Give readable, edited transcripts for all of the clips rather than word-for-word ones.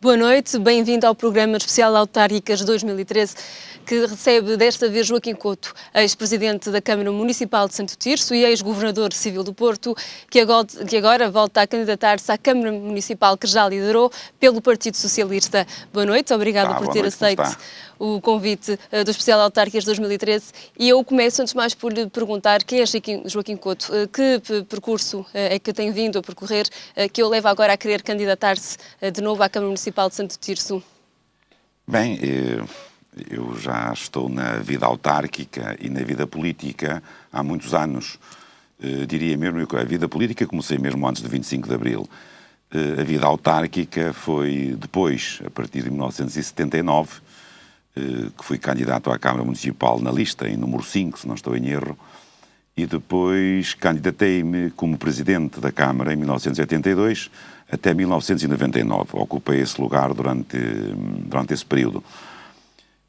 Boa noite, bem-vindo ao programa especial Autárquicas 2013, que recebe desta vez Joaquim Couto, ex-presidente da Câmara Municipal de Santo Tirso e ex-governador civil do Porto, que agora volta a candidatar-se à Câmara Municipal que já liderou pelo Partido Socialista. Boa noite, obrigada por ter aceito o convite do especial Autárquicas 2013. E eu começo, antes de mais, por lhe perguntar quem é Joaquim Couto, que percurso é que tem vindo a percorrer, que o leva agora a querer candidatar-se de novo à Câmara Municipal de Santo Tirso? Bem, eu já estou na vida autárquica e na vida política há muitos anos. Diria mesmo que a vida política comecei mesmo antes de 25 de Abril. A vida autárquica foi depois, a partir de 1979, que fui candidato à Câmara Municipal na lista, em número 5, se não estou em erro, e depois candidatei-me como presidente da Câmara em 1982 até 1999. Ocupei esse lugar durante esse período.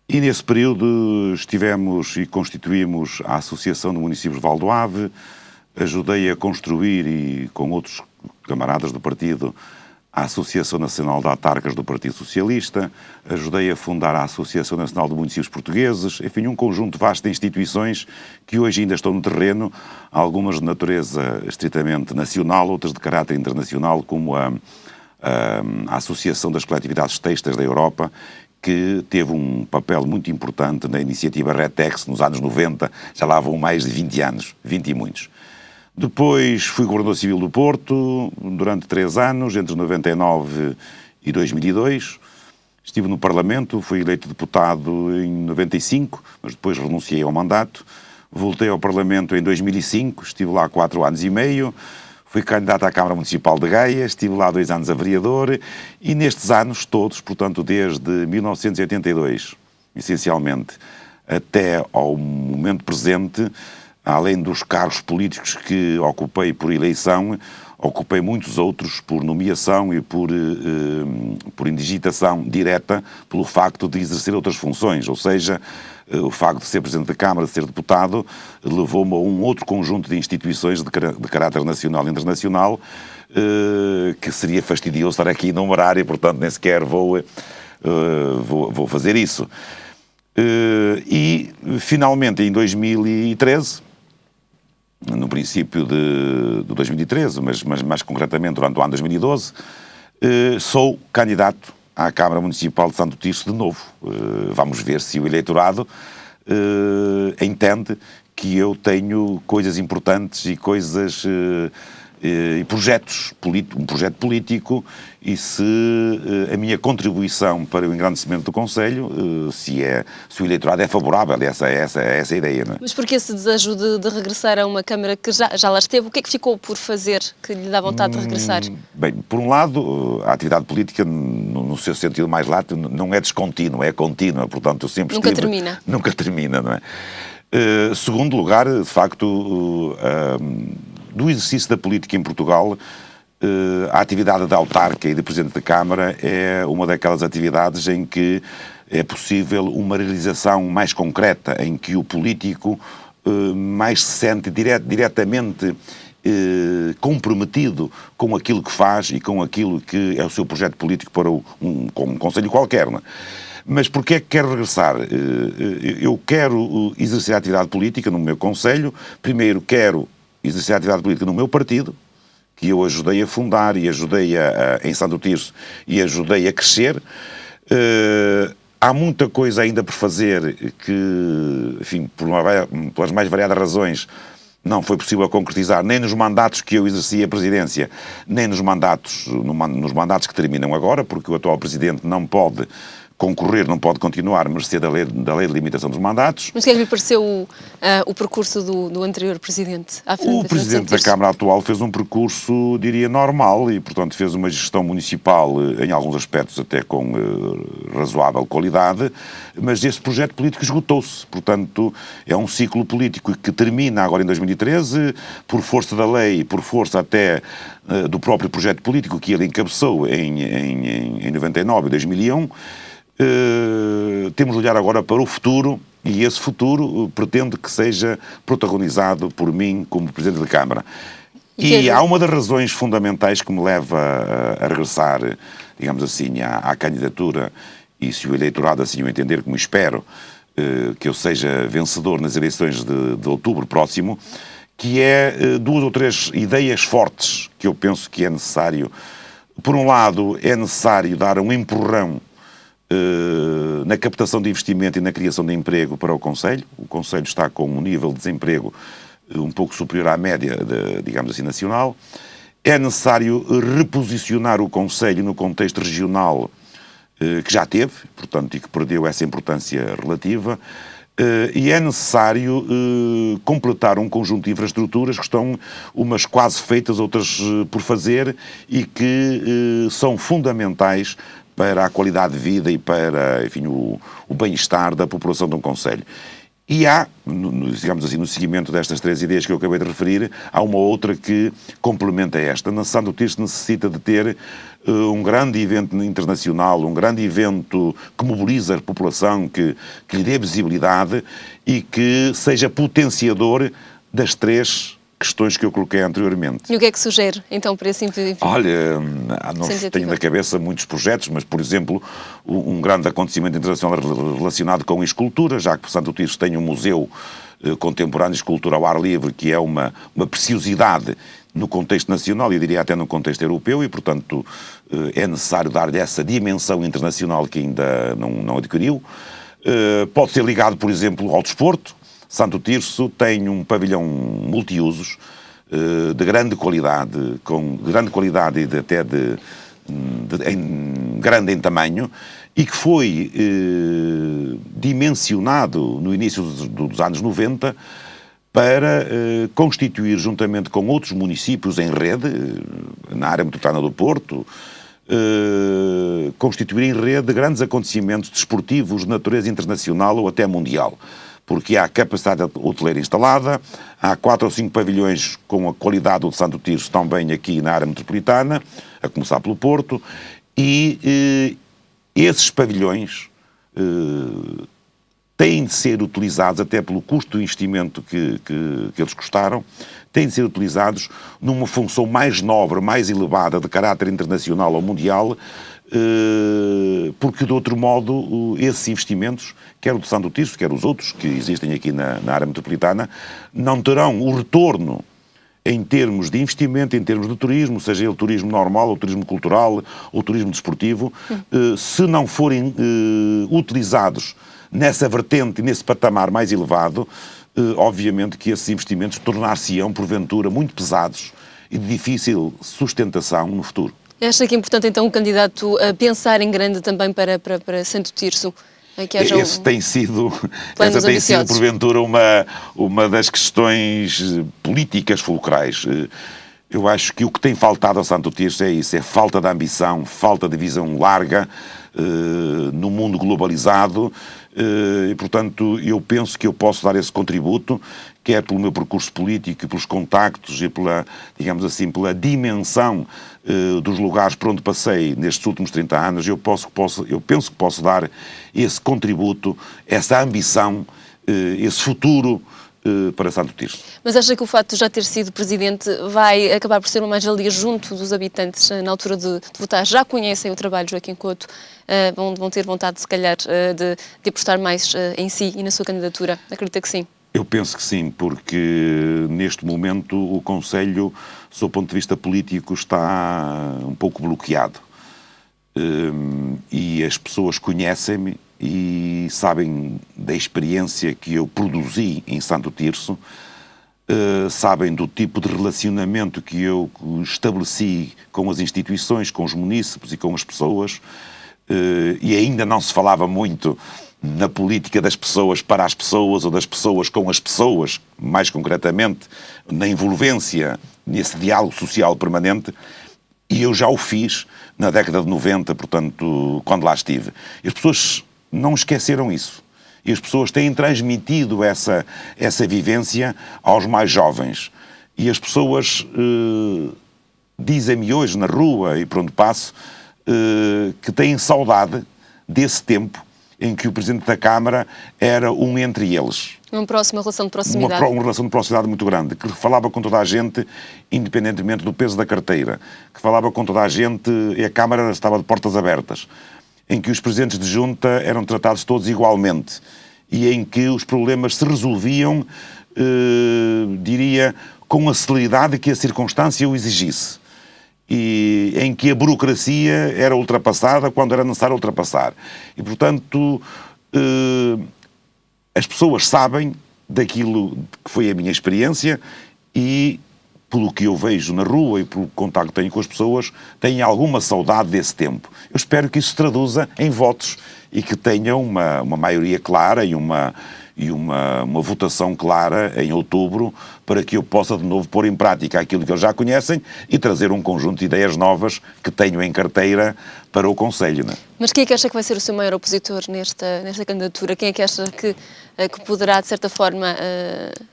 E nesse período estivemos e constituímos a Associação de Municípios de Val do Ave, ajudei a construir, e com outros camaradas do partido, a Associação Nacional de Autarcas do Partido Socialista, ajudei a fundar a Associação Nacional de Municípios Portugueses, enfim, um conjunto vasto de instituições que hoje ainda estão no terreno, algumas de natureza estritamente nacional, outras de caráter internacional, como a Associação das Coletividades Têxteis da Europa, que teve um papel muito importante na iniciativa Retex nos anos 90, já lá vão mais de 20 anos, 20 e muitos. Depois fui governador civil do Porto durante 3 anos, entre 99 e 2002. Estive no Parlamento, fui eleito deputado em 95, mas depois renunciei ao mandato. Voltei ao Parlamento em 2005, estive lá 4 anos e meio. Fui candidato à Câmara Municipal de Gaia, estive lá 2 anos a vereador e nestes anos todos, portanto desde 1982, essencialmente, até ao momento presente, além dos cargos políticos que ocupei por eleição, ocupei muitos outros por nomeação e por indigitação direta pelo facto de exercer outras funções, ou seja, o facto de ser Presidente da Câmara, de ser deputado, levou-me a um outro conjunto de instituições de caráter nacional e internacional que seria fastidioso estar aqui a enumerar e, portanto, nem sequer vou fazer isso. E, finalmente, em 2013, no princípio de 2013, mas mais concretamente durante o ano 2012, sou candidato à Câmara Municipal de Santo Tirso de novo. Vamos ver se o eleitorado entende que eu tenho coisas importantes e coisas e projetos, um projeto político, e se a minha contribuição para o engrandecimento do Conselho, se o eleitorado é favorável a essa ideia. Não é? Mas porquê esse desejo de regressar a uma Câmara que já lá esteve? O que é que ficou por fazer que lhe dá vontade de regressar? Bem, por um lado, a atividade política, no seu sentido mais lato, não é descontínua, é contínua, portanto eu sempre Nunca termina. Nunca termina, não é? Segundo lugar, de facto, do exercício da política em Portugal, a atividade de autarca e de Presidente da Câmara é uma daquelas atividades em que é possível uma realização mais concreta, em que o político mais se sente diretamente comprometido com aquilo que faz e com aquilo que é o seu projeto político para um conselho qualquer. Não é? Mas porquê é que quero regressar? Eu quero exercer a atividade política no meu conselho. Primeiro quero exercer a atividade política no meu partido, que eu ajudei a fundar e ajudei em Santo Tirso e ajudei a crescer. Há muita coisa ainda por fazer que, enfim, pelas mais variadas razões, não foi possível concretizar nem nos mandatos que eu exerci a presidência, nem nos mandatos que terminam agora, porque o atual presidente não pode concorrer, não pode continuar a mercê da lei de limitação dos mandatos. Mas o que é que lhe pareceu o percurso do anterior presidente à frente? O presidente da Câmara atual fez um percurso, diria, normal e, portanto, fez uma gestão municipal, em alguns aspectos até com razoável qualidade, mas esse projeto político esgotou-se. Portanto, é um ciclo político que termina agora em 2013, por força da lei, por força até do próprio projeto político que ele encabeçou em 99 e 2001, temos de olhar agora para o futuro e esse futuro pretendo que seja protagonizado por mim como Presidente da Câmara. E há uma das razões fundamentais que me leva a regressar, digamos assim, à candidatura, e se o eleitorado assim o entender, como espero, que eu seja vencedor nas eleições de outubro próximo, que é duas ou três ideias fortes que eu penso que é necessário. Por um lado, é necessário dar um empurrão na captação de investimento e na criação de emprego para o Conselho. O Conselho está com um nível de desemprego um pouco superior à média, digamos assim, nacional. É necessário reposicionar o Conselho no contexto regional que já teve, portanto, e que perdeu essa importância relativa. E é necessário completar um conjunto de infraestruturas que estão umas quase feitas, outras por fazer, e que são fundamentais para a qualidade de vida e para, enfim, o bem-estar da população de um concelho. E há, digamos assim, no seguimento destas três ideias que eu acabei de referir, há uma outra que complementa esta. Santo Tirso necessita de ter um grande evento internacional, um grande evento que mobilize a população, que lhe dê visibilidade e que seja potenciador das três questões que eu coloquei anteriormente. E o que é que sugere, então, para esse evento? Olha, não tenho na cabeça muitos projetos, mas, por exemplo, um grande acontecimento internacional relacionado com a escultura, já que Santo Tirso tem um museu contemporâneo de escultura ao ar livre, que é uma preciosidade no contexto nacional, e diria até no contexto europeu, e, portanto, é necessário dar-lhe essa dimensão internacional que ainda não adquiriu. Pode ser ligado, por exemplo, ao desporto. Santo Tirso tem um pavilhão multiusos de grande qualidade, grande em tamanho, e que foi dimensionado no início dos anos 90 para constituir, juntamente com outros municípios em rede, na área metropolitana do Porto, constituir em rede grandes acontecimentos desportivos de natureza internacional ou até mundial. Porque há capacidade hoteleira instalada, há 4 ou 5 pavilhões com a qualidade do Santo Tirso também aqui na área metropolitana, a começar pelo Porto, e esses pavilhões têm de ser utilizados, até pelo custo do investimento que eles custaram, têm de ser utilizados numa função mais nobre, mais elevada, de caráter internacional ou mundial, porque de outro modo esses investimentos, quer o de Santo Tirso, quer os outros que existem aqui na área metropolitana, não terão o retorno em termos de investimento, em termos de turismo, seja ele turismo normal, ou turismo cultural, ou turismo desportivo, se não forem utilizados nessa vertente, nesse patamar mais elevado, obviamente que esses investimentos tornar-se-ão, porventura, muito pesados e de difícil sustentação no futuro. Acha que é importante, então, o candidato a pensar em grande também para Santo Tirso? Essa tem sido, porventura, uma das questões políticas fulcrais. Eu acho que o que tem faltado a Santo Tirso é isso, é falta de ambição, falta de visão larga no mundo globalizado, e, portanto, eu penso que eu posso dar esse contributo, quer pelo meu percurso político, pelos contactos e pela, digamos assim, pela dimensão dos lugares por onde passei nestes últimos 30 anos, eu penso que posso dar esse contributo, essa ambição, esse futuro para Santo Tirso. Mas acha que o facto de já ter sido presidente vai acabar por ser uma mais-valia junto dos habitantes na altura de votar? Já conhecem o trabalho de Joaquim Couto, vão ter vontade, se calhar, de apostar mais em si e na sua candidatura? Acredita que sim? Eu penso que sim, porque neste momento o Conselho, do seu ponto de vista político, está um pouco bloqueado. E as pessoas conhecem-me e sabem da experiência que eu produzi em Santo Tirso, sabem do tipo de relacionamento que eu estabeleci com as instituições, com os munícipes e com as pessoas, e ainda não se falava muito na política das pessoas para as pessoas ou das pessoas com as pessoas, mais concretamente na envolvência, nesse diálogo social permanente, e eu já o fiz na década de 90, portanto, quando lá estive. E as pessoas não esqueceram isso. E as pessoas têm transmitido essa vivência aos mais jovens. E as pessoas dizem-me hoje na rua e por onde passo que têm saudade desse tempo em que o Presidente da Câmara era um entre eles. Uma próxima relação de proximidade. Uma relação de proximidade muito grande, que falava com toda a gente, independentemente do peso da carteira, que falava com toda a gente e a Câmara estava de portas abertas, em que os presidentes de junta eram tratados todos igualmente e em que os problemas se resolviam, diria, com a celeridade que a circunstância o exigisse. E em que a burocracia era ultrapassada quando era necessário ultrapassar. E, portanto, as pessoas sabem daquilo que foi a minha experiência e, pelo que eu vejo na rua e pelo contacto que tenho com as pessoas, têm alguma saudade desse tempo. Eu espero que isso se traduza em votos e que tenha uma maioria clara e uma votação clara em outubro para que eu possa de novo pôr em prática aquilo que eles já conhecem e trazer um conjunto de ideias novas que tenho em carteira para o Conselho. Não é? Mas quem é que acha que vai ser o seu maior opositor nesta candidatura? Quem é que acha que poderá, de certa forma,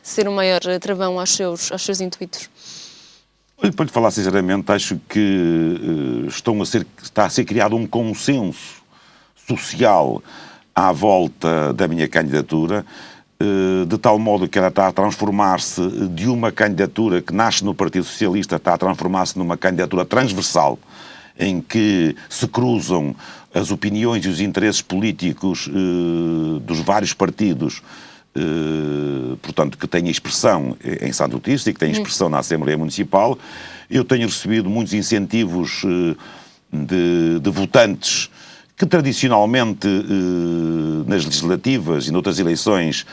ser o maior travão aos seus intuitos? Olha, para lhe falar sinceramente, acho que está a ser criado um consenso social à volta da minha candidatura, de tal modo que ela está a transformar-se de uma candidatura que nasce no Partido Socialista, está a transformar-se numa candidatura transversal, em que se cruzam as opiniões e os interesses políticos dos vários partidos, portanto, que têm expressão em Santo Tirso e que têm expressão na Assembleia Municipal. Eu tenho recebido muitos incentivos de votantes que tradicionalmente nas legislativas e noutras eleições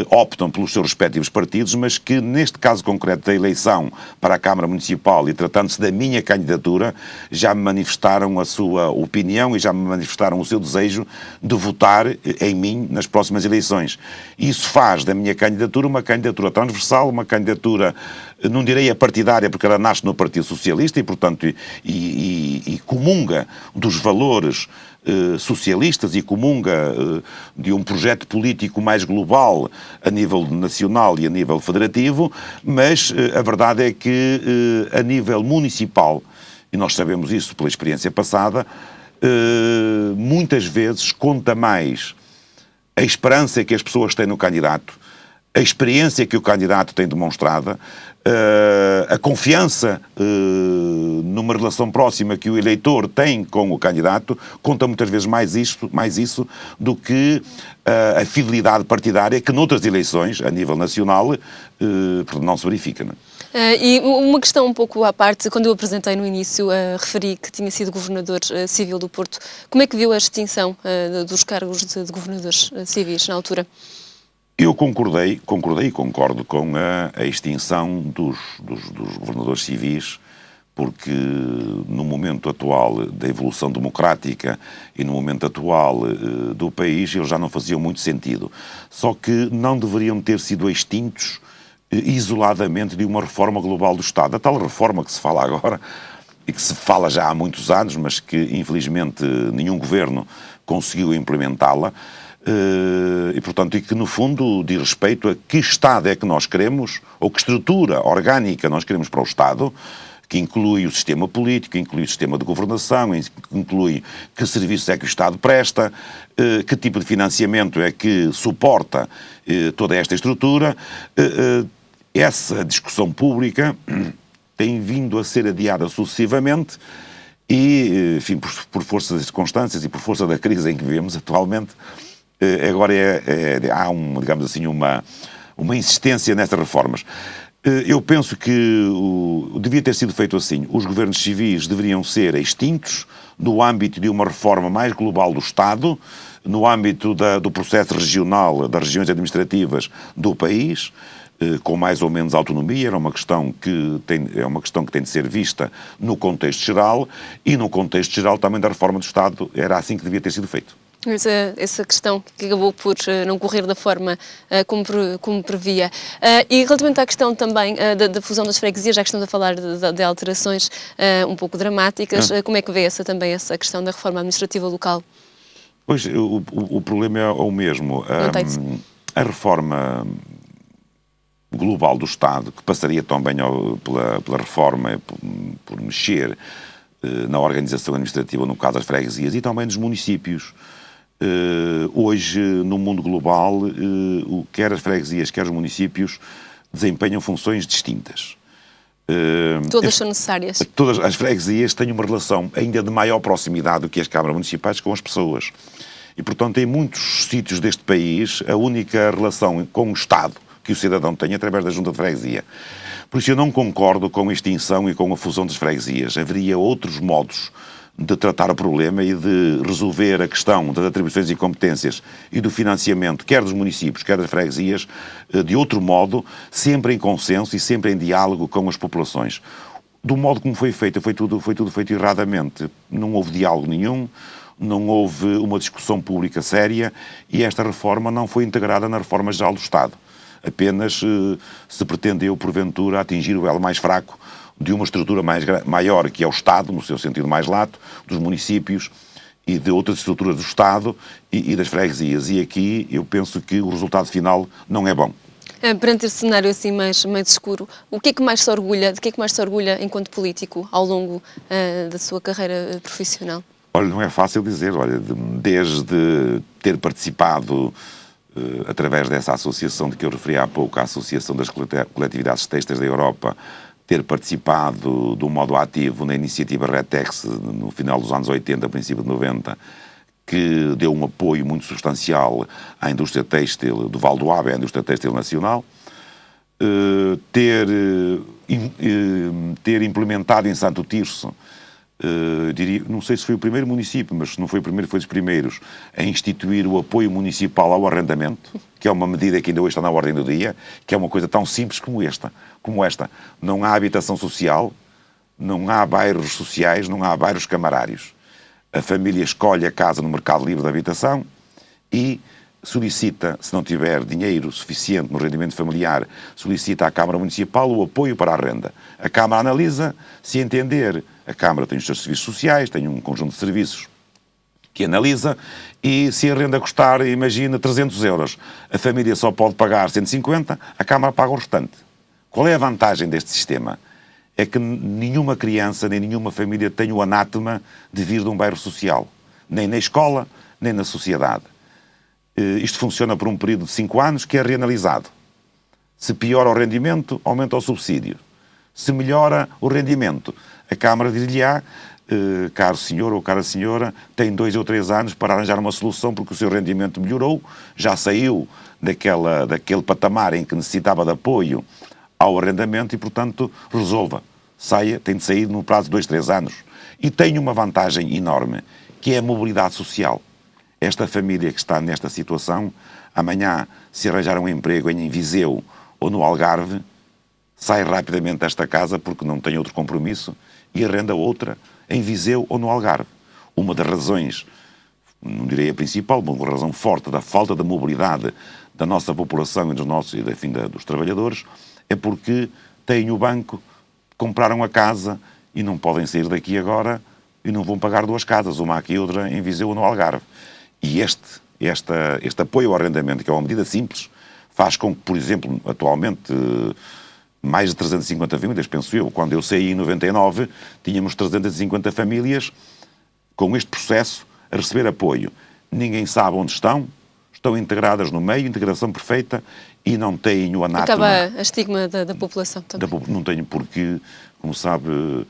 optam pelos seus respectivos partidos, mas que neste caso concreto da eleição para a Câmara Municipal e tratando-se da minha candidatura, já me manifestaram a sua opinião e já me manifestaram o seu desejo de votar em mim nas próximas eleições. Isso faz da minha candidatura uma candidatura transversal, uma candidatura, não direi a partidária, porque ela nasce no Partido Socialista e, portanto, e comunga dos valores socialistas e comunga de um projeto político mais global a nível nacional e a nível federativo, mas a verdade é que a nível municipal, e nós sabemos isso pela experiência passada, muitas vezes conta mais a esperança que as pessoas têm no candidato, a experiência que o candidato tem demonstrada, a confiança numa relação próxima que o eleitor tem com o candidato, conta muitas vezes mais isso do que a fidelidade partidária que noutras eleições, a nível nacional, não se verifica. Não é? E uma questão um pouco à parte, quando eu apresentei no início, referi que tinha sido governador civil do Porto. Como é que viu a extinção dos cargos de governadores civis na altura? Eu concordei e concordo com a extinção dos governadores civis, porque no momento atual da evolução democrática e no momento atual do país, eles já não faziam muito sentido. Só que não deveriam ter sido extintos isoladamente de uma reforma global do Estado. A tal reforma que se fala agora, e que se fala já há muitos anos, mas que infelizmente nenhum governo conseguiu implementá-la, e portanto, e que no fundo diz respeito a que Estado é que nós queremos, ou que estrutura orgânica nós queremos para o Estado, que inclui o sistema político, inclui o sistema de governação, inclui que serviços é que o Estado presta, que tipo de financiamento é que suporta toda esta estrutura. Essa discussão pública tem vindo a ser adiada sucessivamente e, enfim, por força das circunstâncias e por força da crise em que vivemos atualmente, agora há digamos assim, uma insistência nestas reformas. Eu penso que devia ter sido feito assim. Os governos civis deveriam ser extintos no âmbito de uma reforma mais global do Estado, no âmbito do processo regional, das regiões administrativas do país, com mais ou menos autonomia. Era uma questão que tem de ser vista no contexto geral e no contexto geral também da reforma do Estado. Era assim que devia ter sido feito. Essa questão que acabou por não correr da forma como previa. E relativamente à questão também da fusão das freguesias, já que estamos a falar de alterações um pouco dramáticas, como é que vê também essa questão da reforma administrativa local? Pois, o problema é o mesmo. A reforma global do Estado, que passaria também pela reforma, por mexer na organização administrativa, no caso das freguesias, e também dos municípios, Hoje, no mundo global, quer as freguesias, quer os municípios desempenham funções distintas. Todas são necessárias. Todas as freguesias têm uma relação ainda de maior proximidade do que as câmaras municipais com as pessoas. E, portanto, em muitos sítios deste país, a única relação com o Estado que o cidadão tem é através da junta de freguesia. Por isso eu não concordo com a extinção e com a fusão das freguesias. Haveria outros modos de tratar o problema e de resolver a questão das atribuições e competências e do financiamento, quer dos municípios, quer das freguesias, de outro modo, sempre em consenso e sempre em diálogo com as populações. Do modo como foi feito, foi tudo feito erradamente. Não houve diálogo nenhum, não houve uma discussão pública séria e esta reforma não foi integrada na reforma geral do Estado. Apenas se pretendeu, porventura, atingir o elo mais fraco de uma estrutura maior, que é o Estado, no seu sentido mais lato, dos municípios e de outras estruturas do Estado e das freguesias. E aqui eu penso que o resultado final não é bom. Perante esse cenário assim mais escuro, o que é que mais se orgulha, de que é que mais se orgulha enquanto político ao longo da sua carreira profissional? Olha, não é fácil dizer, olha, desde ter participado através dessa associação de que eu referi há pouco, a Associação das Coletividades Têxteis da Europa, ter participado de um modo ativo na iniciativa Retex no final dos anos 80, princípio de 90, que deu um apoio muito substancial à indústria têxtil do Val do Ave, à indústria têxtil nacional, ter implementado em Santo Tirso, diria, não sei se foi o primeiro município, mas se não foi o primeiro, foi dos primeiros, a instituir o apoio municipal ao arrendamento, que é uma medida que ainda hoje está na ordem do dia, que é uma coisa tão simples como esta. Não há habitação social, não há bairros sociais, não há bairros camarários. A família escolhe a casa no mercado livre de habitação e solicita, se não tiver dinheiro suficiente no rendimento familiar, solicita à Câmara Municipal o apoio para a renda. A Câmara analisa, se entender, a Câmara tem os seus serviços sociais, tem um conjunto de serviços que analisa, e se a renda custar, imagina, 300 euros, a família só pode pagar 150, a Câmara paga o restante. Qual é a vantagem deste sistema? É que nenhuma criança, nem nenhuma família tem o anátema de vir de um bairro social, nem na escola, nem na sociedade. Isto funciona por um período de 5 anos, que é reanalisado. Se piora o rendimento, aumenta o subsídio. Se melhora o rendimento, a Câmara diz-lhe-á, caro senhor ou cara senhora, tem 2 ou 3 anos para arranjar uma solução porque o seu rendimento melhorou, já saiu daquele patamar em que necessitava de apoio ao arrendamento e, portanto, resolva. Tem de sair no prazo de 2, 3 anos. E tem uma vantagem enorme, que é a mobilidade social. Esta família que está nesta situação, amanhã, se arranjar um emprego em Viseu ou no Algarve, sai rapidamente desta casa porque não tem outro compromisso e arrenda outra em Viseu ou no Algarve. Uma das razões, não direi a principal, mas uma razão forte da falta de mobilidade da nossa população e dos trabalhadores, é porque têm o banco, compraram a casa e não podem sair daqui agora e não vão pagar 2 casas, uma aqui e outra em Viseu ou no Algarve. E este apoio ao arrendamento, que é uma medida simples, faz com que, por exemplo, atualmente, mais de 350 famílias, penso eu, quando eu saí em 99, tínhamos 350 famílias com este processo a receber apoio. Ninguém sabe onde estão integradas no meio, integração perfeita, e não têm o anátema. Acaba a estigma da população também. Não tenho porque, como sabe,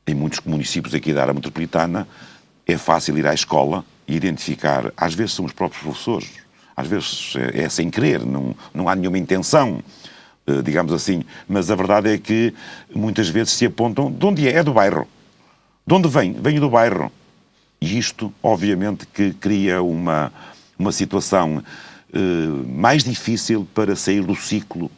em muitos municípios aqui da área metropolitana, é fácil ir à escola e identificar, às vezes são os próprios professores, às vezes é sem querer, não há nenhuma intenção, digamos assim, mas a verdade é que muitas vezes se apontam de onde é do bairro. De onde vem? Venho do bairro. E isto, obviamente, que cria uma situação mais difícil para sair do ciclo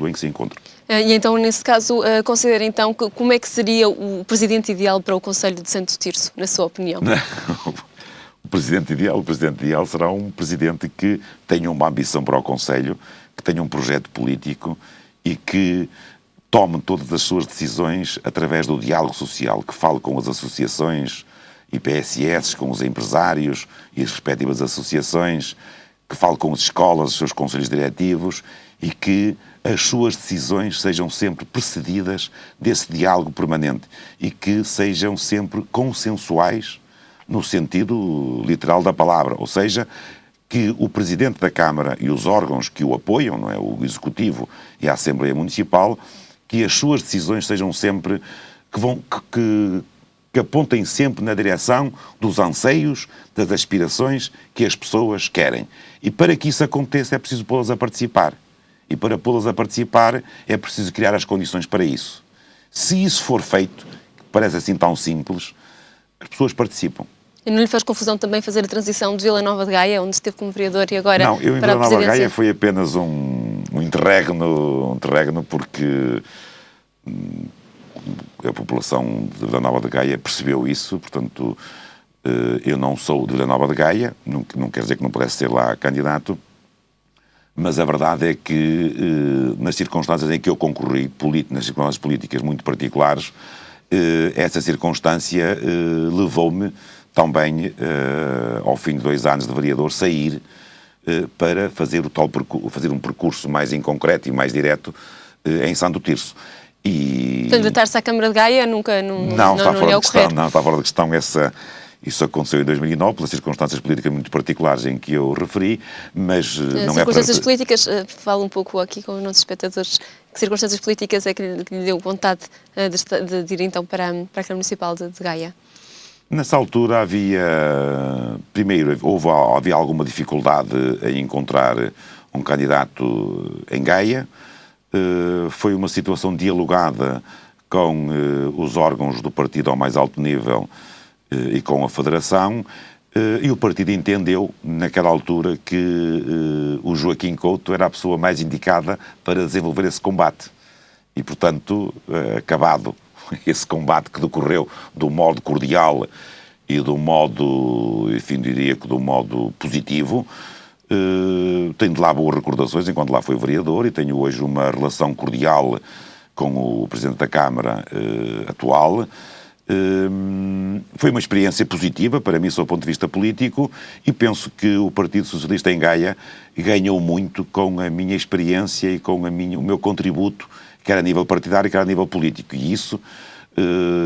em que se encontra. E então, nesse caso, considera então como é que seria o presidente ideal para o Conselho de Santo Tirso, na sua opinião? O presidente ideal será um presidente que tenha uma ambição para o Conselho, que tenha um projeto político e que tome todas as suas decisões através do diálogo social, que fale com as associações e PSS, com os empresários e as respectivas associações, que fale com as escolas, os seus conselhos diretivos e que as suas decisões sejam sempre precedidas desse diálogo permanente e que sejam sempre consensuais no sentido literal da palavra, ou seja, que o Presidente da Câmara e os órgãos que o apoiam, não é, o Executivo e a Assembleia Municipal, que as suas decisões sejam sempre, que apontem sempre na direção dos anseios, das aspirações que as pessoas querem. E para que isso aconteça é preciso pô-las a participar. E para pô-las a participar é preciso criar as condições para isso. Se isso for feito, que parece assim tão simples, as pessoas participam. E não lhe faz confusão também fazer a transição de Vila Nova de Gaia, onde esteve como vereador, e agora não, eu em para Vila a Nova de presidência? Gaia foi apenas um interregno porque a população de Vila Nova de Gaia percebeu isso, portanto, eu não sou de Vila Nova de Gaia, não quer dizer que não pudesse ser lá candidato, mas a verdade é que nas circunstâncias em que eu concorri, nas circunstâncias políticas muito particulares, essa circunstância levou-me também, ao fim de 2 anos de vereador, sair para fazer fazer um percurso mais em concreto e mais direto em Santo Tirso. E Candidatar-se à Câmara de Gaia não está fora lhe de questão, ocorrer? não está fora de questão. Isso aconteceu em 2009, pelas circunstâncias políticas muito particulares em que eu referi, mas não é para... Circunstâncias políticas, falo um pouco aqui com os nossos espectadores, que circunstâncias políticas é que lhe deu vontade de ir então para a Câmara Municipal de Gaia? Nessa altura primeiro, havia alguma dificuldade em encontrar um candidato em Gaia. Foi uma situação dialogada com os órgãos do partido ao mais alto nível e com a Federação, e o partido entendeu, naquela altura, que o Joaquim Couto era a pessoa mais indicada para desenvolver esse combate. E, portanto, acabado esse combate que decorreu do modo cordial e do modo, enfim, diria que do modo positivo, tenho de lá boas recordações enquanto lá fui vereador e tenho hoje uma relação cordial com o Presidente da Câmara atual. Foi uma experiência positiva para mim, sob o ponto de vista político, e penso que o Partido Socialista em Gaia ganhou muito com a minha experiência e com o meu contributo, quer a nível partidário, quer a nível político. E isso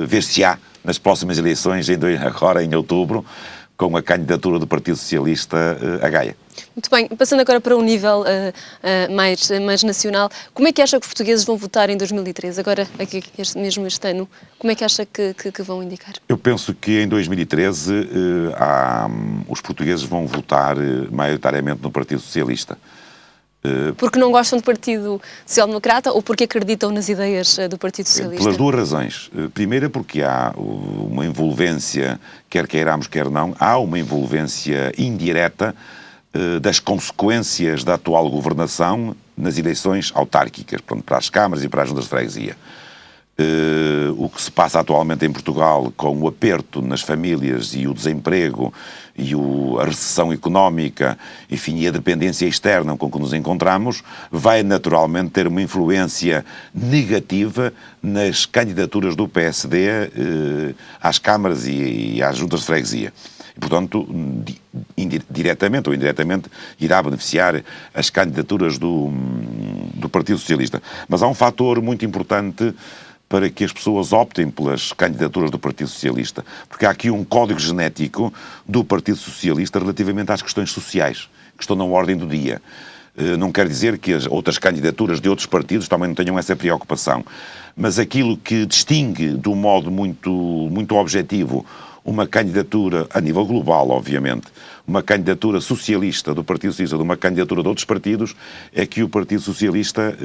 ver-se-á nas próximas eleições, agora em outubro, com a candidatura do Partido Socialista a Gaia. Muito bem, passando agora para um nível mais nacional, como é que acha que os portugueses vão votar em 2013? Agora, aqui, mesmo este ano, como é que acha que vão indicar? Eu penso que em 2013 os portugueses vão votar maioritariamente no Partido Socialista. Porque não gostam do Partido Social Democrata ou porque acreditam nas ideias do Partido Socialista? Pelas duas razões. Primeira, porque há uma envolvência, quer queiramos, quer não, há uma envolvência indireta das consequências da atual governação nas eleições autárquicas, portanto, para as câmaras e para as juntas de freguesia. O que se passa atualmente em Portugal com o aperto nas famílias e o desemprego e a recessão económica, enfim, e a dependência externa com que nos encontramos, vai naturalmente ter uma influência negativa nas candidaturas do PSD às câmaras e às juntas de freguesia. E, portanto, diretamente ou indiretamente, irá beneficiar as candidaturas do Partido Socialista. Mas há um fator muito importante para que as pessoas optem pelas candidaturas do Partido Socialista. Porque há aqui um código genético do Partido Socialista relativamente às questões sociais, que estão na ordem do dia. Não quer dizer que as outras candidaturas de outros partidos também não tenham essa preocupação. Mas aquilo que distingue de um modo muito objetivo uma candidatura, a nível global, obviamente, uma candidatura socialista do Partido Socialista de uma candidatura de outros partidos, é que o Partido Socialista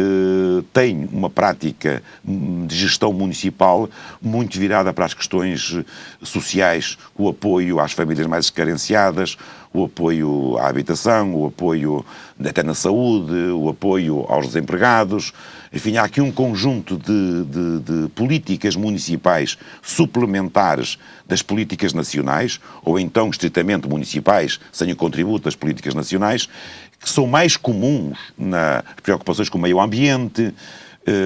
tem uma prática de gestão municipal muito virada para as questões sociais, o apoio às famílias mais carenciadas, o apoio à habitação, o apoio até na saúde, o apoio aos desempregados. Enfim, há aqui um conjunto de políticas municipais suplementares das políticas nacionais, ou então estritamente municipais, sem o contributo das políticas nacionais, que são mais comuns nas preocupações com o meio ambiente,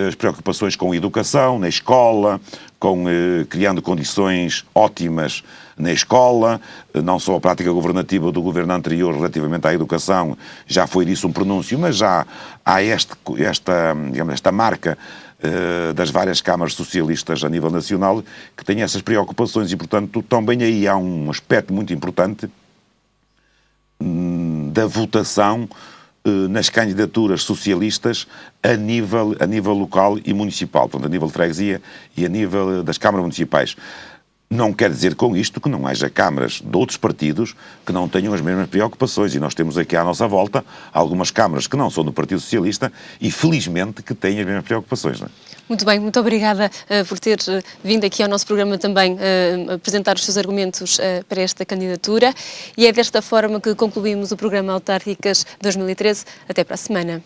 as preocupações com a educação, na escola, criando condições ótimas na escola, não só a prática governativa do governo anterior relativamente à educação, já foi disso um pronúncio, mas já há esta marca das várias câmaras socialistas a nível nacional que têm essas preocupações e, portanto, também aí há um aspecto muito importante da votação nas candidaturas socialistas a nível local e municipal, portanto, a nível de freguesia e a nível das câmaras municipais. Não quer dizer com isto que não haja câmaras de outros partidos que não tenham as mesmas preocupações. E nós temos aqui à nossa volta algumas câmaras que não são do Partido Socialista e, felizmente, que têm as mesmas preocupações. Não é? Muito bem, muito obrigada por ter vindo aqui ao nosso programa também apresentar os seus argumentos para esta candidatura. E é desta forma que concluímos o programa Autárquicas 2013. Até para a semana.